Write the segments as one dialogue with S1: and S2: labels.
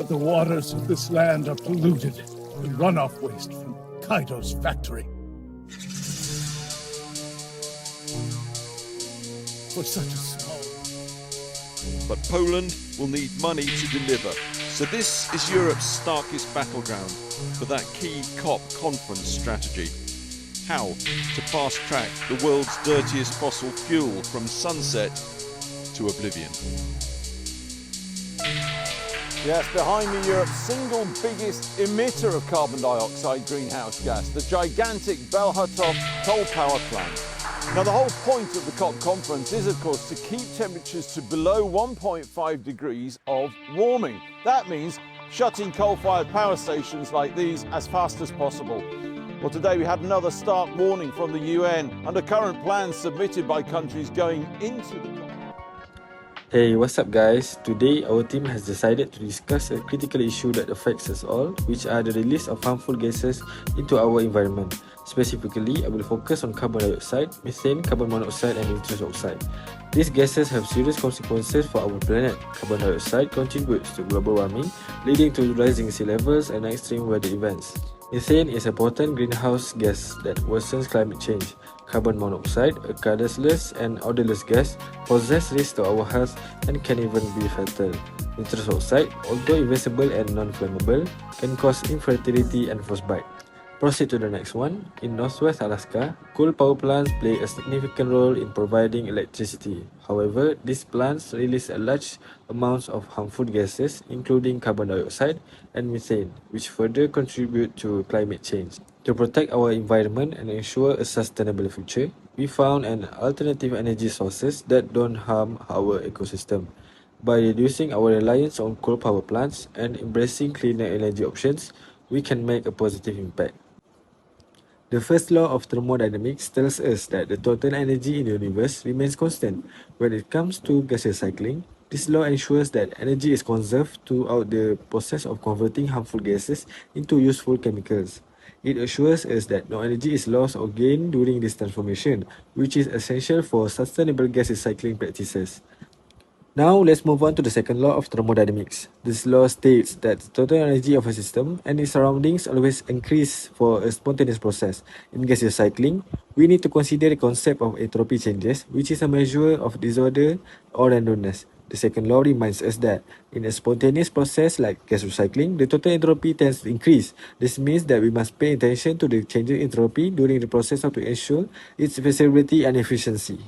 S1: but the waters of this land are polluted with runoff waste from Kaido's factory. For such a small...
S2: But Poland will need money to deliver. So this is Europe's starkest battleground for that key COP conference strategy. How to fast-track the world's dirtiest fossil fuel from sunset to oblivion.
S3: Yes, behind me, Europe's single biggest emitter of carbon dioxide greenhouse gas, the gigantic Belhatov coal power plant. Now, the whole point of the COP conference is, of course, to keep temperatures to below 1.5 degrees of warming. That means shutting coal-fired power stations like these as fast as possible. Well, today we had another stark warning from the UN under current plans submitted by countries going into the COP.
S4: Hey, what's up guys? Today our team has decided to discuss a critical issue that affects us all, which are the release of harmful gases into our environment. Specifically, I will focus on carbon dioxide, methane, carbon monoxide and nitrous oxide. These gases have serious consequences for our planet. Carbon dioxide contributes to global warming, leading to rising sea levels and extreme weather events. Methane is a potent greenhouse gas that worsens climate change. Carbon monoxide, a colorless and odorless gas, poses risks to our health and can even be fatal. Nitrous oxide, although invisible and non-flammable, can cause infertility and frostbite. Proceed to the next one. In northwest Alaska, coal power plants play a significant role in providing electricity. However, these plants release a large amounts of harmful gases, including carbon dioxide and methane, which further contribute to climate change. To protect our environment and ensure a sustainable future, we found an alternative energy sources that don't harm our ecosystem. By reducing our reliance on coal power plants and embracing cleaner energy options, we can make a positive impact. The first law of thermodynamics tells us that the total energy in the universe remains constant. When it comes to gas recycling, this law ensures that energy is conserved throughout the process of converting harmful gases into useful chemicals. It assures us that no energy is lost or gained during this transformation, which is essential for sustainable gas recycling practices. Now, let's move on to the second law of thermodynamics. This law states that the total energy of a system and its surroundings always increase for a spontaneous process. In gas recycling, we need to consider the concept of entropy changes, which is a measure of disorder or randomness. The second law reminds us that in a spontaneous process like gas recycling, the total entropy tends to increase. This means that we must pay attention to the changing entropy during the process to ensure its feasibility and efficiency.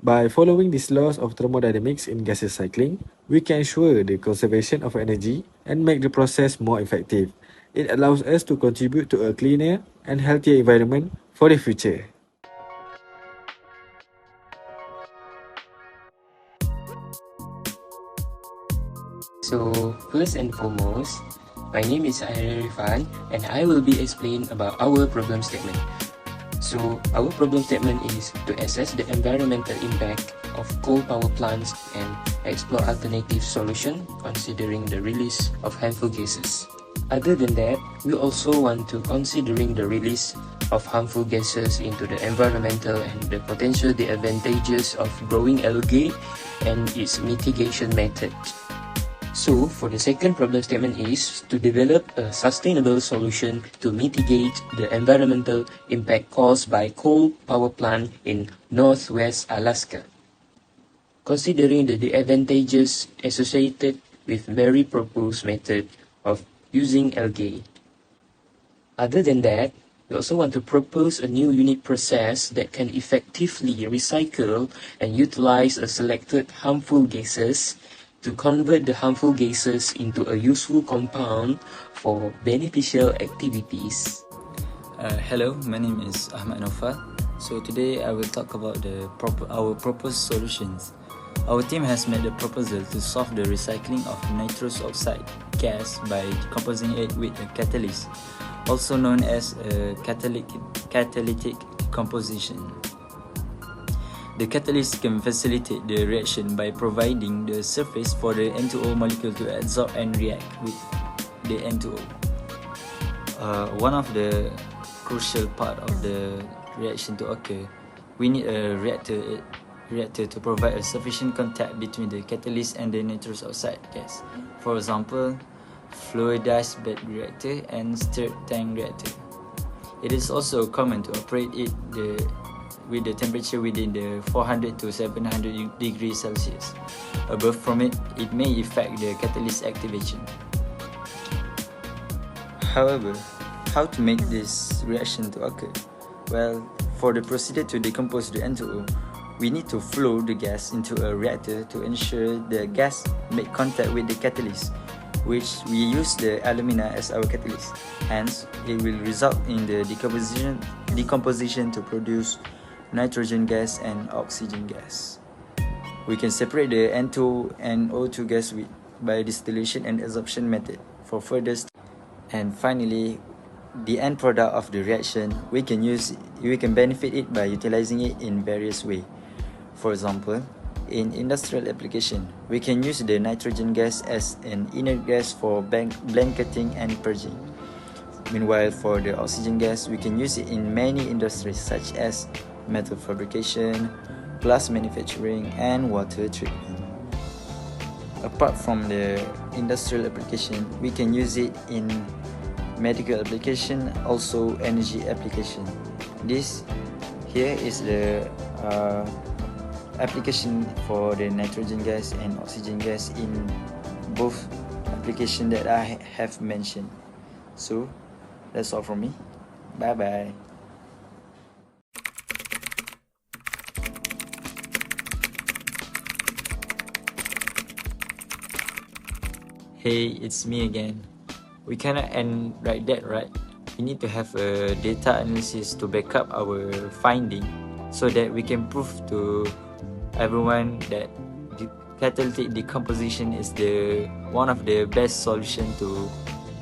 S4: By following these laws of thermodynamics in gas recycling, we can ensure the conservation of energy and make the process more effective. It allows us to contribute to a cleaner and healthier environment for the future.
S5: So, first and foremost, my name is Ayril Rifan and I will be explaining about our problem statement. So, our problem statement is to assess the environmental impact of coal power plants and explore alternative solutions considering the release of harmful gases. Other than that, we also want to considering the release of harmful gases into the environmental and the potential disadvantages of growing algae and its mitigation method. So, for the second problem statement is to develop a sustainable solution to mitigate the environmental impact caused by coal power plant in northwest Alaska. Considering the disadvantages associated with very proposed method of using algae. Other than that, we also want to propose a new unit process that can effectively recycle and utilize a selected harmful gases to convert the harmful gases into a useful compound for beneficial activities.
S6: Hello, my name is Ahmad Nofal. So today I will talk about our proposed solutions. Our team has made a proposal to solve the recycling of nitrous oxide gas by decomposing it with a catalyst, also known as a catalytic decomposition. The catalyst can facilitate the reaction by providing the surface for the N2O molecule to absorb and react with the N2O. One of the crucial part of the reaction to occur, we need a reactor reactor to provide a sufficient contact between the catalyst and the nitrous oxide gas. For example, fluidized bed reactor and stirred tank reactor. It is also common to operate it with the temperature within the 400 to 700 degrees Celsius. Above from it, it may affect the catalyst activation. However, how to make this reaction to occur? Well, for the procedure to decompose the N2O, we need to flow the gas into a reactor to ensure the gas make contact with the catalyst, which we use the alumina as our catalyst. Hence, it will result in the decomposition to produce nitrogen gas and oxygen gas. We can separate the N2 and O2 gas by distillation and adsorption method for further and finally, the end product of the reaction, we can benefit it by utilizing it in various ways. For example, in industrial application, we can use the nitrogen gas as an inert gas for blanketing and purging. Meanwhile, for the oxygen gas, we can use it in many industries such as metal fabrication, glass manufacturing, and water treatment. Apart from the industrial application, we can use it in medical application, also energy application. This here is the application for the nitrogen gas and oxygen gas in both applications that I have mentioned. So that's all from me. Bye bye. Hey, it's me again. We cannot end like that, right? We need to have a data analysis to back up our finding so that we can prove to everyone that the catalytic decomposition is one of the best solution to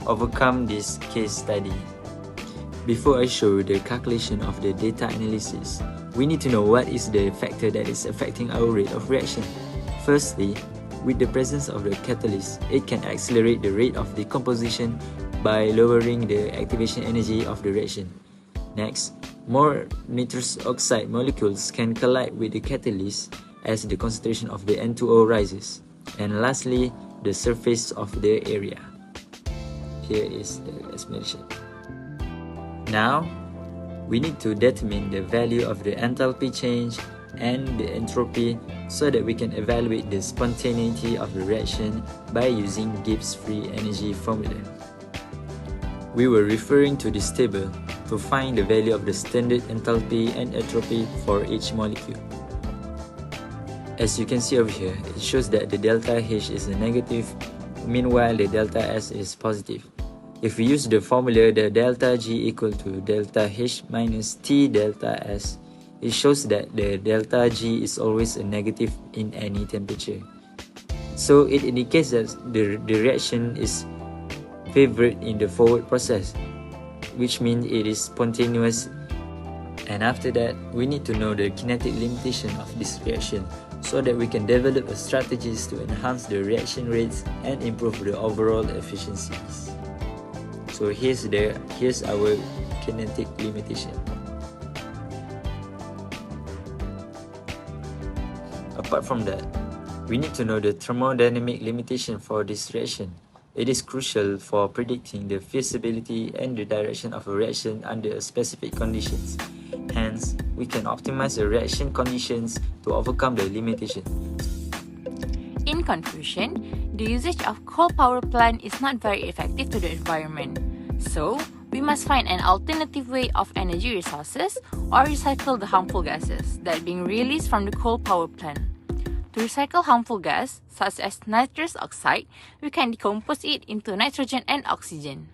S6: overcome this case study. Before I show the calculation of the data analysis, we need to know what is the factor that is affecting our rate of reaction. Firstly, with the presence of the catalyst, it can accelerate the rate of decomposition by lowering the activation energy of the reaction. Next, more nitrous oxide molecules can collide with the catalyst as the concentration of the N2O rises. And lastly, the surface of the area. Here is the explanation. Now, we need to determine the value of the enthalpy change and the entropy so that we can evaluate the spontaneity of the reaction by using Gibbs free energy formula. We were referring to this table to find the value of the standard enthalpy and entropy for each molecule. As you can see over here, it shows that the delta H is a negative, meanwhile the delta S is positive. If we use the formula, the delta G equal to delta H minus T delta S, it shows that the delta G is always a negative in any temperature. So it indicates that the reaction is favored in the forward process, which means it is spontaneous. And after that, we need to know the kinetic limitation of this reaction so that we can develop strategies to enhance the reaction rates and improve the overall efficiencies. So here's our kinetic limitation. Apart from that, we need to know the thermodynamic limitation for this reaction. It is crucial for predicting the feasibility and the direction of a reaction under specific conditions. Hence, we can optimize the reaction conditions to overcome the limitation.
S7: In conclusion, the usage of coal power plant is not very effective to the environment. So, we must find an alternative way of energy resources or recycle the harmful gases that are being released from the coal power plant. To recycle harmful gas, such as nitrous oxide, we can decompose it into nitrogen and oxygen.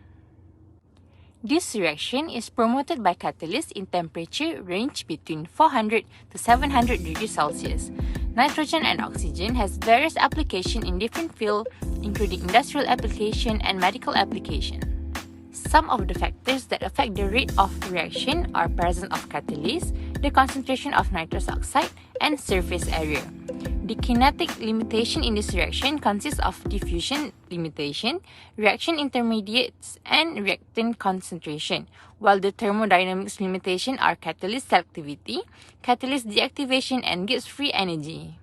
S7: This reaction is promoted by catalysts in temperature range between 400 to 700 degrees Celsius. Nitrogen and oxygen has various applications in different fields, including industrial application and medical application. Some of the factors that affect the rate of reaction are presence of catalyst, the concentration of nitrous oxide, and surface area. The kinetic limitation in this reaction consists of diffusion limitation, reaction intermediates, and reactant concentration, while the thermodynamics limitation are catalyst selectivity, catalyst deactivation, and Gibbs free energy.